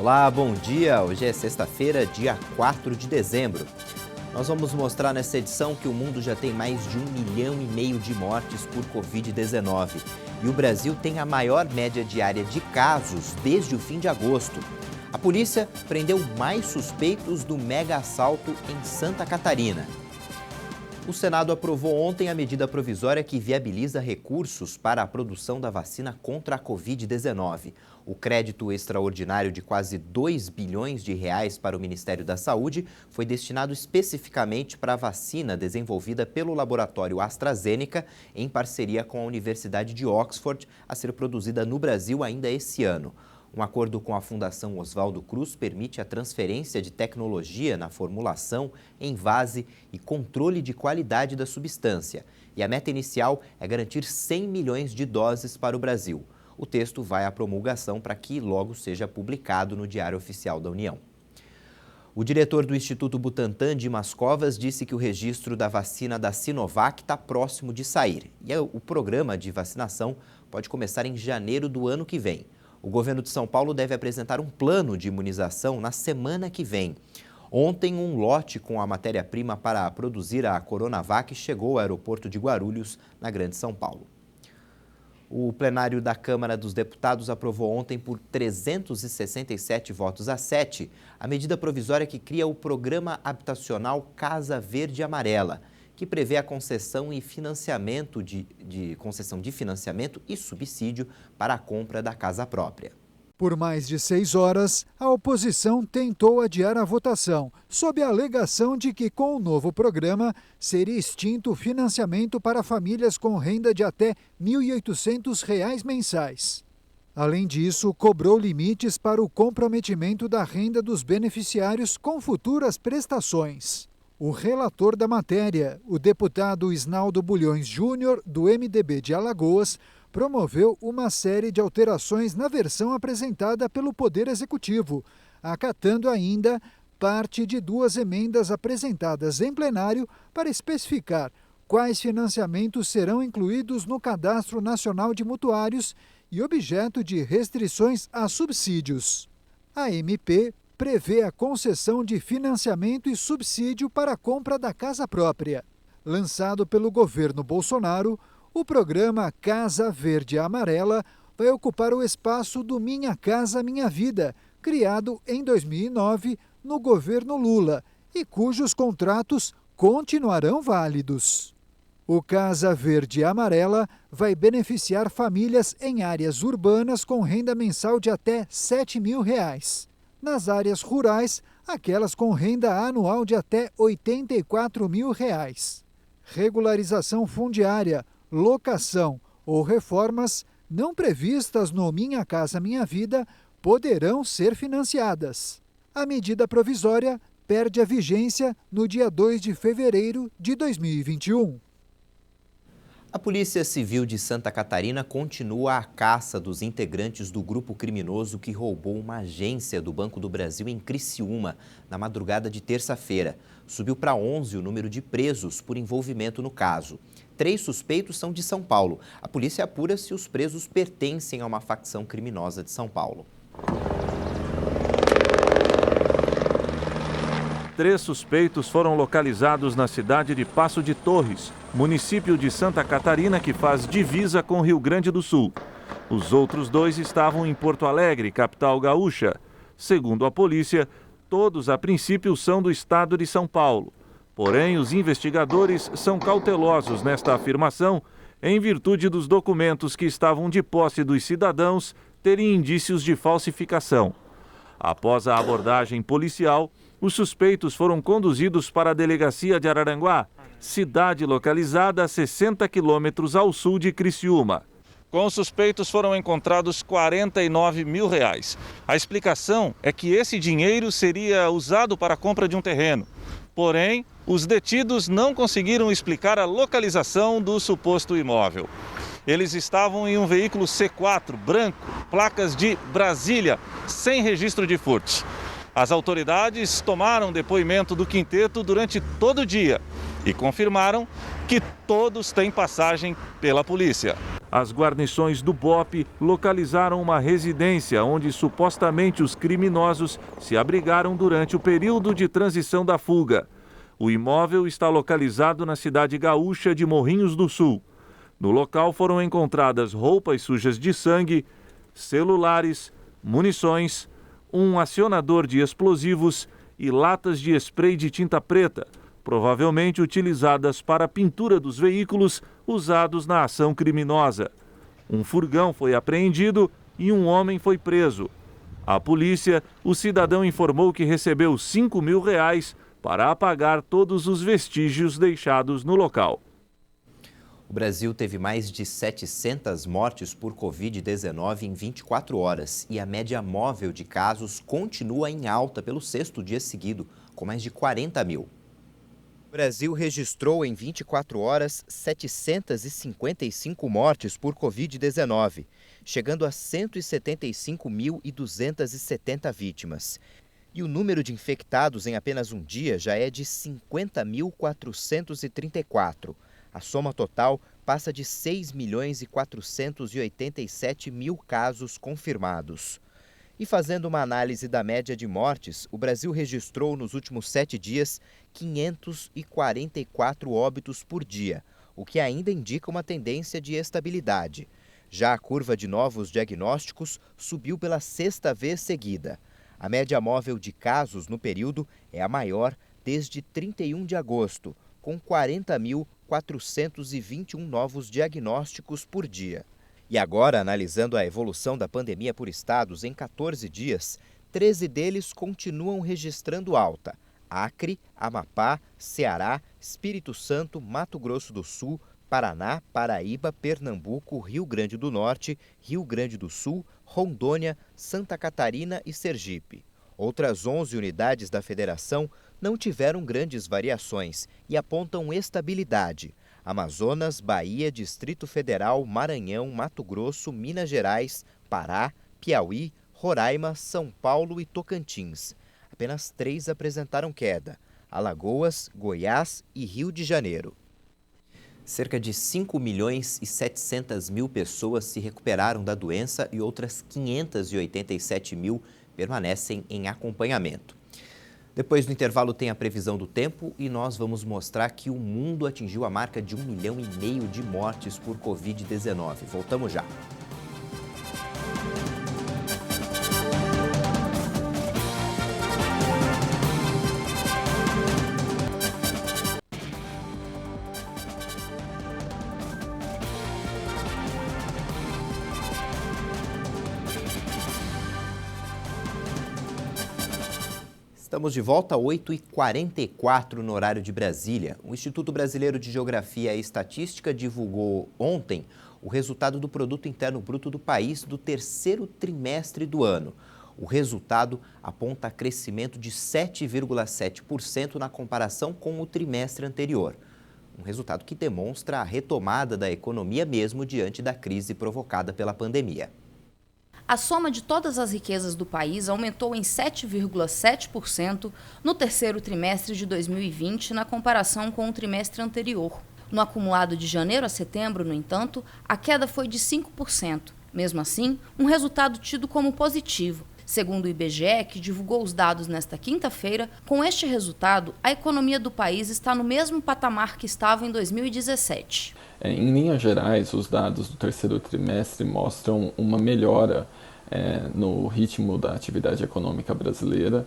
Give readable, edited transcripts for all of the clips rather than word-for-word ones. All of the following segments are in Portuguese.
Olá, bom dia! Hoje é sexta-feira, dia 4 de dezembro. Nós vamos mostrar nessa edição que o mundo já tem mais de 1,5 milhão de mortes por Covid-19. E o Brasil tem a maior média diária de casos desde o fim de agosto. A polícia prendeu mais suspeitos do mega assalto em Santa Catarina. O Senado aprovou ontem a medida provisória que viabiliza recursos para a produção da vacina contra a Covid-19. O crédito extraordinário de quase 2 bilhões de reais para o Ministério da Saúde foi destinado especificamente para a vacina desenvolvida pelo laboratório AstraZeneca em parceria com a Universidade de Oxford, a ser produzida no Brasil ainda esse ano. Um acordo com a Fundação Oswaldo Cruz permite a transferência de tecnologia na formulação, envase e controle de qualidade da substância. E a meta inicial é garantir 100 milhões de doses para o Brasil. O texto vai à promulgação para que logo seja publicado no Diário Oficial da União. O diretor do Instituto Butantan, Dimas Covas, disse que o registro da vacina da Sinovac está próximo de sair. E o programa de vacinação pode começar em janeiro do ano que vem. O governo de São Paulo deve apresentar um plano de imunização na semana que vem. Ontem, um lote com a matéria-prima para produzir a Coronavac chegou ao aeroporto de Guarulhos, na Grande São Paulo. O plenário da Câmara dos Deputados aprovou ontem por 367 votos a 7 a medida provisória que cria o Programa Habitacional Casa Verde e Amarela, que prevê a concessão e financiamento concessão de financiamento e subsídio para a compra da casa própria. Por mais de 6 horas, a oposição tentou adiar a votação, sob a alegação de que, com o novo programa, seria extinto o financiamento para famílias com renda de até R$ 1.800 mensais. Além disso, cobrou limites para o comprometimento da renda dos beneficiários com futuras prestações. O relator da matéria, o deputado Isnaldo Bulhões Júnior, do MDB de Alagoas, promoveu uma série de alterações na versão apresentada pelo Poder Executivo, acatando ainda parte de 2 emendas apresentadas em plenário para especificar quais financiamentos serão incluídos no Cadastro Nacional de Mutuários e objeto de restrições a subsídios. A MP prevê a concessão de financiamento e subsídio para a compra da casa própria. Lançado pelo governo Bolsonaro, o programa Casa Verde e Amarela vai ocupar o espaço do Minha Casa Minha Vida, criado em 2009 no governo Lula e cujos contratos continuarão válidos. O Casa Verde e Amarela vai beneficiar famílias em áreas urbanas com renda mensal de até R$ 7.000. Nas áreas rurais, aquelas com renda anual de até R$ 84.000. Regularização fundiária, locação ou reformas não previstas no Minha Casa Minha Vida poderão ser financiadas. A medida provisória perde a vigência no dia 2 de fevereiro de 2021. A Polícia Civil de Santa Catarina continua a caça dos integrantes do grupo criminoso que roubou uma agência do Banco do Brasil em Criciúma, na madrugada de terça-feira. Subiu para 11 o número de presos por envolvimento no caso. 3 suspeitos são de São Paulo. A polícia apura se os presos pertencem a uma facção criminosa de São Paulo. 3 suspeitos foram localizados na cidade de Passo de Torres, município de Santa Catarina que faz divisa com Rio Grande do Sul. Os outros 2 estavam em Porto Alegre, capital gaúcha. Segundo a polícia, todos a princípio são do estado de São Paulo. Porém, os investigadores são cautelosos nesta afirmação, em virtude dos documentos que estavam de posse dos cidadãos terem indícios de falsificação. Após a abordagem policial, os suspeitos foram conduzidos para a delegacia de Araranguá, cidade localizada a 60 quilômetros ao sul de Criciúma. Com os suspeitos foram encontrados R$ 49 mil. A explicação é que esse dinheiro seria usado para a compra de um terreno. Porém, os detidos não conseguiram explicar a localização do suposto imóvel. Eles estavam em um veículo C4 branco, placas de Brasília, sem registro de furtos. As autoridades tomaram depoimento do quinteto durante todo o dia e confirmaram que todos têm passagem pela polícia. As guarnições do BOPE localizaram uma residência onde supostamente os criminosos se abrigaram durante o período de transição da fuga. O imóvel está localizado na cidade gaúcha de Morrinhos do Sul. No local foram encontradas roupas sujas de sangue, celulares, munições, um acionador de explosivos e latas de spray de tinta preta, provavelmente utilizadas para a pintura dos veículos usados na ação criminosa. Um furgão foi apreendido e um homem foi preso. À polícia, o cidadão informou que recebeu R$5.000 para apagar todos os vestígios deixados no local. O Brasil teve mais de 700 mortes por Covid-19 em 24 horas e a média móvel de casos continua em alta pelo sexto dia seguido, com mais de 40 mil. O Brasil registrou em 24 horas 755 mortes por Covid-19, chegando a 175.270 vítimas. E o número de infectados em apenas um dia já é de 50.434. A soma total passa de 6.487.000 casos confirmados. E fazendo uma análise da média de mortes, o Brasil registrou nos últimos 7 dias 544 óbitos por dia, o que ainda indica uma tendência de estabilidade. Já a curva de novos diagnósticos subiu pela sexta vez seguida. A média móvel de casos no período é a maior desde 31 de agosto, com 40.421 novos diagnósticos por dia. E agora, analisando a evolução da pandemia por estados em 14 dias, 13 deles continuam registrando alta: Acre, Amapá, Ceará, Espírito Santo, Mato Grosso do Sul, Paraná, Paraíba, Pernambuco, Rio Grande do Norte, Rio Grande do Sul, Rondônia, Santa Catarina e Sergipe. Outras 11 unidades da federação não tiveram grandes variações e apontam estabilidade: Amazonas, Bahia, Distrito Federal, Maranhão, Mato Grosso, Minas Gerais, Pará, Piauí, Roraima, São Paulo e Tocantins. Apenas 3 apresentaram queda: Alagoas, Goiás e Rio de Janeiro. Cerca de 5.700.000 pessoas se recuperaram da doença e outras 587.000 permanecem em acompanhamento. Depois do intervalo tem a previsão do tempo e nós vamos mostrar que o mundo atingiu a marca de 1,5 milhão de mortes por Covid-19. Voltamos já. Estamos de volta, 8h44 no horário de Brasília. O Instituto Brasileiro de Geografia e Estatística divulgou ontem o resultado do Produto Interno Bruto do país do terceiro trimestre do ano. O resultado aponta crescimento de 7,7% na comparação com o trimestre anterior. Um resultado que demonstra a retomada da economia mesmo diante da crise provocada pela pandemia. A soma de todas as riquezas do país aumentou em 7,7% no terceiro trimestre de 2020, na comparação com o trimestre anterior. No acumulado de janeiro a setembro, no entanto, a queda foi de 5%. Mesmo assim, um resultado tido como positivo. Segundo o IBGE, que divulgou os dados nesta quinta-feira, com este resultado, a economia do país está no mesmo patamar que estava em 2017. Em linhas gerais, os dados do terceiro trimestre mostram uma melhora no ritmo da atividade econômica brasileira,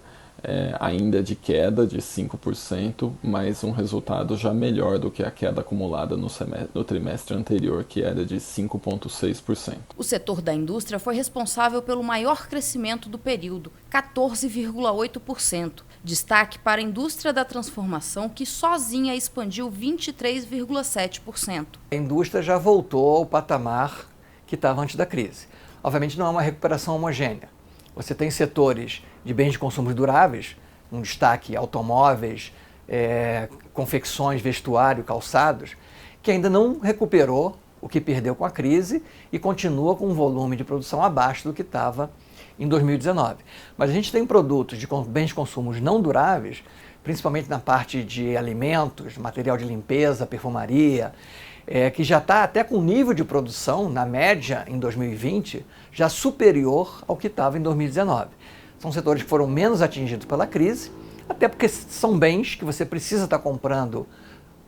ainda de queda de 5%, mas um resultado já melhor do que a queda acumulada no trimestre anterior, que era de 5,6%. O setor da indústria foi responsável pelo maior crescimento do período, 14,8%. Destaque para a indústria da transformação, que sozinha expandiu 23,7%. A indústria já voltou ao patamar que estava antes da crise. Obviamente não é uma recuperação homogênea. Você tem setores de bens de consumo duráveis, um destaque automóveis, confecções, vestuário, calçados, que ainda não recuperou o que perdeu com a crise e continua com um volume de produção abaixo do que estava em 2019. Mas a gente tem produtos de bens de consumo não duráveis, principalmente na parte de alimentos, material de limpeza, perfumaria, que já está até com nível de produção, na média, em 2020, já superior ao que estava em 2019. São setores que foram menos atingidos pela crise, até porque são bens que você precisa estar comprando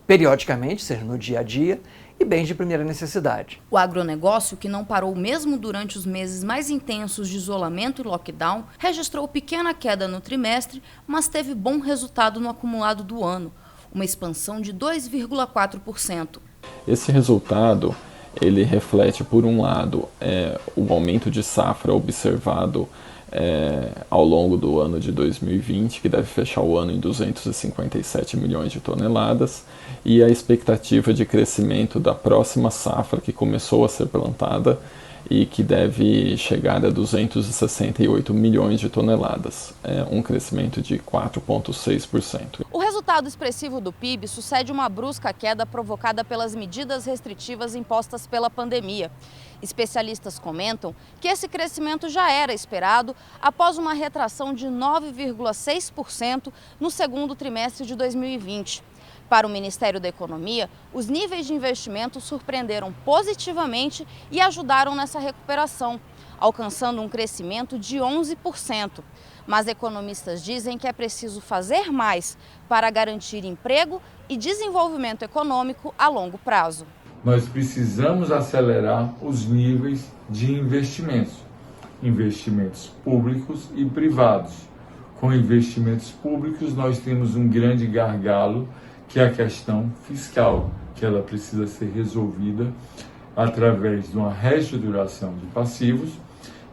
periodicamente, seja no dia a dia, e bens de primeira necessidade. O agronegócio, que não parou mesmo durante os meses mais intensos de isolamento e lockdown, registrou pequena queda no trimestre, mas teve bom resultado no acumulado do ano, uma expansão de 2,4%. Esse resultado, ele reflete, por um lado, o aumento de safra observado ao longo do ano de 2020, que deve fechar o ano em 257 milhões de toneladas, e a expectativa de crescimento da próxima safra, que começou a ser plantada e que deve chegar a 268 milhões de toneladas, um crescimento de 4,6%. O resultado expressivo do PIB sucede uma brusca queda provocada pelas medidas restritivas impostas pela pandemia. Especialistas comentam que esse crescimento já era esperado após uma retração de 9,6% no segundo trimestre de 2020. Para o Ministério da Economia, os níveis de investimento surpreenderam positivamente e ajudaram nessa recuperação, alcançando um crescimento de 11%. Mas economistas dizem que é preciso fazer mais para garantir emprego e desenvolvimento econômico a longo prazo. Nós precisamos acelerar os níveis de investimentos públicos e privados. Com investimentos públicos, nós temos um grande gargalo, que é a questão fiscal, que ela precisa ser resolvida através de uma reestruturação de passivos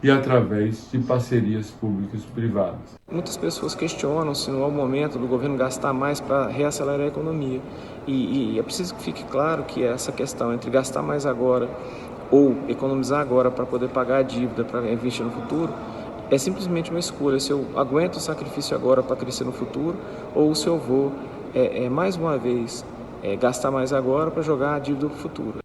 e através de parcerias públicas-privadas. Muitas pessoas questionam se não é o momento do governo gastar mais para reacelerar a economia. E é preciso que fique claro que essa questão entre gastar mais agora ou economizar agora para poder pagar a dívida para investir no futuro é simplesmente uma escolha. Se eu aguento o sacrifício agora para crescer no futuro ou se eu vou, mais uma vez, gastar mais agora para jogar a dívida para o futuro.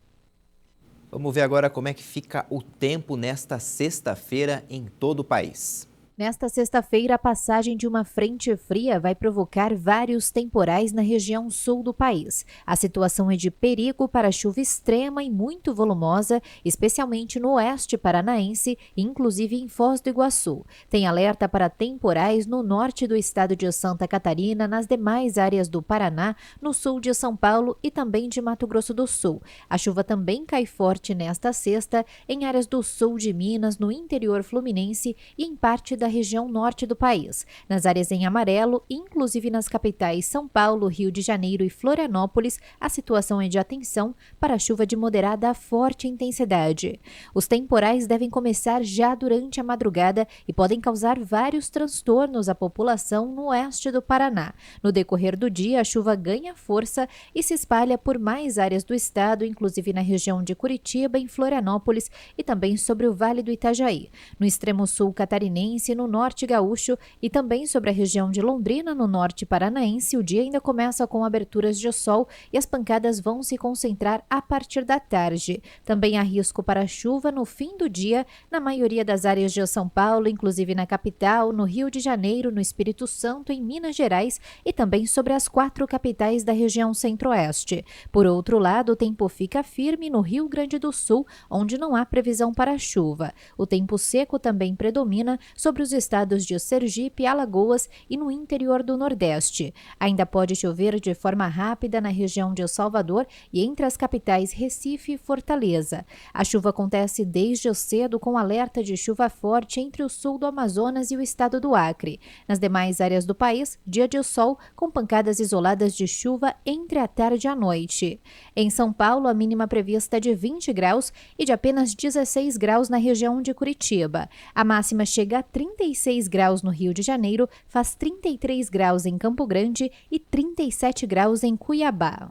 Vamos ver agora como é que fica o tempo nesta sexta-feira em todo o país. Nesta sexta-feira, a passagem de uma frente fria vai provocar vários temporais na região sul do país. A situação é de perigo para chuva extrema e muito volumosa, especialmente no oeste paranaense, inclusive em Foz do Iguaçu. Tem alerta para temporais no norte do estado de Santa Catarina, nas demais áreas do Paraná, no sul de São Paulo e também de Mato Grosso do Sul. A chuva também cai forte nesta sexta em áreas do sul de Minas, no interior fluminense e em parte da região norte do país. Nas áreas em amarelo, inclusive nas capitais São Paulo, Rio de Janeiro e Florianópolis, a situação é de atenção para chuva de moderada a forte intensidade. Os temporais devem começar já durante a madrugada e podem causar vários transtornos à população no oeste do Paraná. No decorrer do dia, a chuva ganha força e se espalha por mais áreas do estado, inclusive na região de Curitiba, em Florianópolis e também sobre o Vale do Itajaí. No extremo sul catarinense, no norte gaúcho e também sobre a região de Londrina, no norte paranaense, o dia ainda começa com aberturas de sol e as pancadas vão se concentrar a partir da tarde. Também há risco para chuva no fim do dia na maioria das áreas de São Paulo, inclusive na capital, no Rio de Janeiro, no Espírito Santo, em Minas Gerais e também sobre as 4 capitais da região centro-oeste. Por outro lado, o tempo fica firme no Rio Grande do Sul, onde não há previsão para chuva. O tempo seco também predomina sobre os estados de Sergipe, Alagoas e no interior do Nordeste. Ainda pode chover de forma rápida na região de Salvador e entre as capitais Recife e Fortaleza. A chuva acontece desde cedo com alerta de chuva forte entre o sul do Amazonas e o estado do Acre. Nas demais áreas do país, dia de sol com pancadas isoladas de chuva entre a tarde e a noite. Em São Paulo, a mínima prevista é de 20 graus e de apenas 16 graus na região de Curitiba. A máxima chega a 36 graus no Rio de Janeiro, faz 33 graus em Campo Grande e 37 graus em Cuiabá.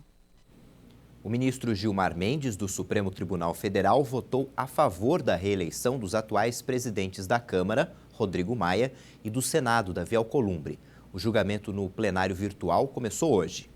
O ministro Gilmar Mendes, do Supremo Tribunal Federal, votou a favor da reeleição dos atuais presidentes da Câmara, Rodrigo Maia, e do Senado, Davi Alcolumbre. O julgamento no plenário virtual começou hoje.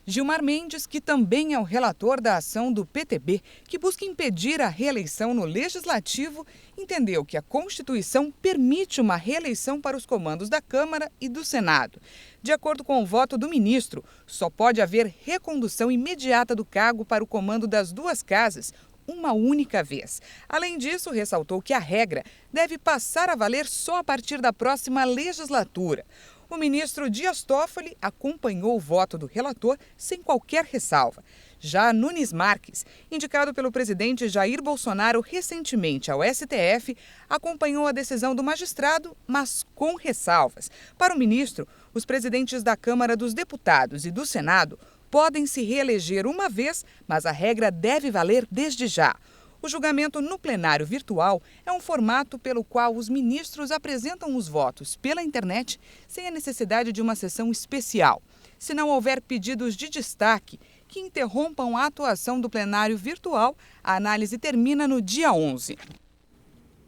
Gilmar Mendes, que também é o relator da ação do PTB, que busca impedir a reeleição no Legislativo, entendeu que a Constituição permite uma reeleição para os comandos da Câmara e do Senado. De acordo com o voto do ministro, só pode haver recondução imediata do cargo para o comando das duas casas uma única vez. Além disso, ressaltou que a regra deve passar a valer só a partir da próxima legislatura. O ministro Dias Toffoli acompanhou o voto do relator sem qualquer ressalva. Já Nunes Marques, indicado pelo presidente Jair Bolsonaro recentemente ao STF, acompanhou a decisão do magistrado, mas com ressalvas. Para o ministro, os presidentes da Câmara dos Deputados e do Senado podem se reeleger uma vez, mas a regra deve valer desde já. O julgamento no plenário virtual é um formato pelo qual os ministros apresentam os votos pela internet sem a necessidade de uma sessão especial. Se não houver pedidos de destaque que interrompam a atuação do plenário virtual, a análise termina no dia 11.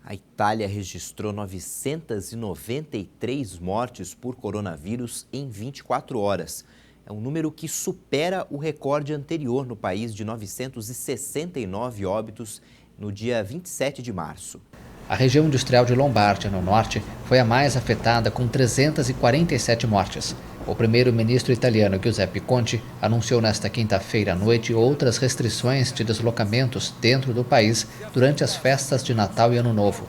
A Itália registrou 993 mortes por coronavírus em 24 horas. É um número que supera o recorde anterior no país de 969 óbitos no dia 27 de março. A região industrial de Lombardia, no norte, foi a mais afetada, com 347 mortes. O primeiro-ministro italiano Giuseppe Conte anunciou nesta quinta-feira à noite outras restrições de deslocamentos dentro do país durante as festas de Natal e Ano Novo.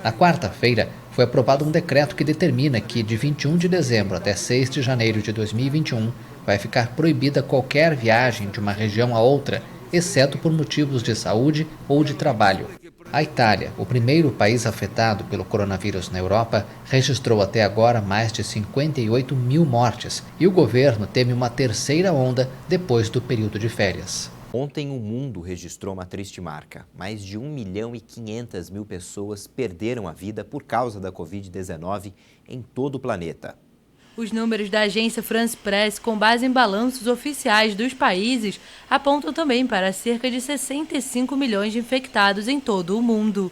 Na quarta-feira, foi aprovado um decreto que determina que, de 21 de dezembro até 6 de janeiro de 2021, vai ficar proibida qualquer viagem de uma região a outra, exceto por motivos de saúde ou de trabalho. A Itália, o primeiro país afetado pelo coronavírus na Europa, registrou até agora mais de 58 mil mortes e o governo teme uma terceira onda depois do período de férias. Ontem o mundo registrou uma triste marca. Mais de 1.500.000 pessoas perderam a vida por causa da Covid-19 em todo o planeta. Os números da agência France Press, com base em balanços oficiais dos países, apontam também para cerca de 65 milhões de infectados em todo o mundo.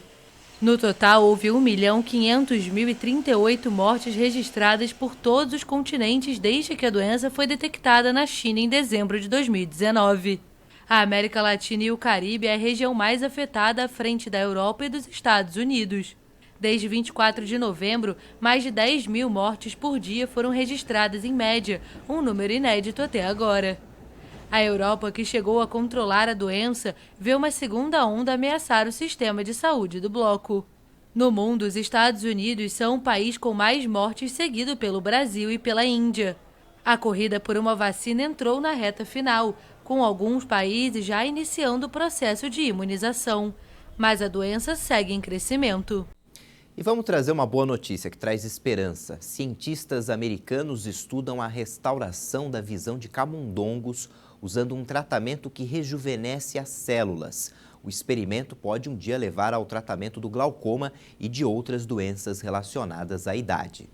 No total, houve 1.500.038 mortes registradas por todos os continentes desde que a doença foi detectada na China em dezembro de 2019. A América Latina e o Caribe é a região mais afetada à frente da Europa e dos Estados Unidos. Desde 24 de novembro, mais de 10 mil mortes por dia foram registradas em média, um número inédito até agora. A Europa, que chegou a controlar a doença, vê uma segunda onda ameaçar o sistema de saúde do bloco. No mundo, os Estados Unidos são o país com mais mortes, seguido pelo Brasil e pela Índia. A corrida por uma vacina entrou na reta final, com alguns países já iniciando o processo de imunização. Mas a doença segue em crescimento. E vamos trazer uma boa notícia que traz esperança. Cientistas americanos estudam a restauração da visão de camundongos usando um tratamento que rejuvenesce as células. O experimento pode um dia levar ao tratamento do glaucoma e de outras doenças relacionadas à idade.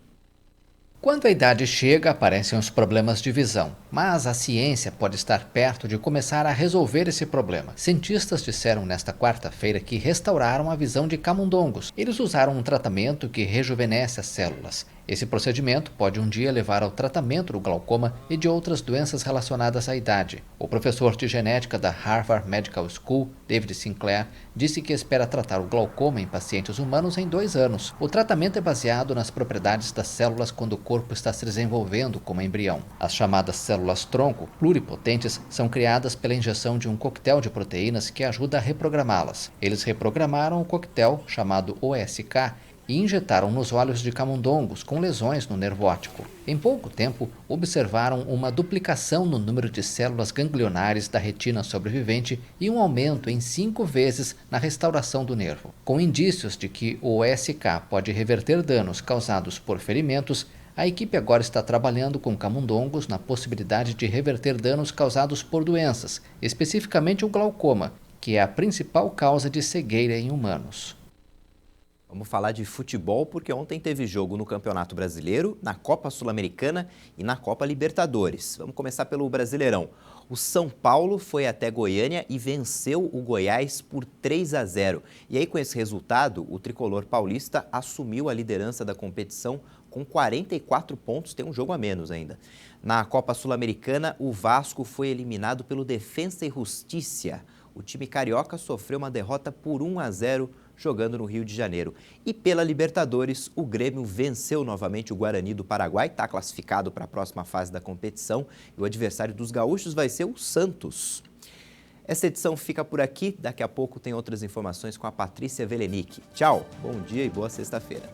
Quando a idade chega, aparecem os problemas de visão, mas a ciência pode estar perto de começar a resolver esse problema. Cientistas disseram nesta quarta-feira que restauraram a visão de camundongos. Eles usaram um tratamento que rejuvenesce as células. Esse procedimento pode um dia levar ao tratamento do glaucoma e de outras doenças relacionadas à idade. O professor de genética da Harvard Medical School, David Sinclair, disse que espera tratar o glaucoma em pacientes humanos em 2 anos. O tratamento é baseado nas propriedades das células quando o corpo está se desenvolvendo como embrião. As chamadas células-tronco, pluripotentes, são criadas pela injeção de um coquetel de proteínas que ajuda a reprogramá-las. Eles reprogramaram o coquetel, chamado OSK, e injetaram nos olhos de camundongos com lesões no nervo óptico. Em pouco tempo, observaram uma duplicação no número de células ganglionares da retina sobrevivente e um aumento em 5 vezes na restauração do nervo. Com indícios de que o OSK pode reverter danos causados por ferimentos, a equipe agora está trabalhando com camundongos na possibilidade de reverter danos causados por doenças, especificamente o glaucoma, que é a principal causa de cegueira em humanos. Vamos falar de futebol porque ontem teve jogo no Campeonato Brasileiro, na Copa Sul-Americana e na Copa Libertadores. Vamos começar pelo Brasileirão. O São Paulo foi até Goiânia e venceu o Goiás por 3-0. E aí, com esse resultado, o tricolor paulista assumiu a liderança da competição com 44 pontos, tem um jogo a menos ainda. Na Copa Sul-Americana, o Vasco foi eliminado pelo Defensa e Justiça. O time carioca sofreu uma derrota por 1-0 jogando no Rio de Janeiro. E pela Libertadores, o Grêmio venceu novamente o Guarani do Paraguai, está classificado para a próxima fase da competição. E o adversário dos gaúchos vai ser o Santos. Essa edição fica por aqui. Daqui a pouco tem outras informações com a Patrícia Velenic. Tchau, bom dia e boa sexta-feira.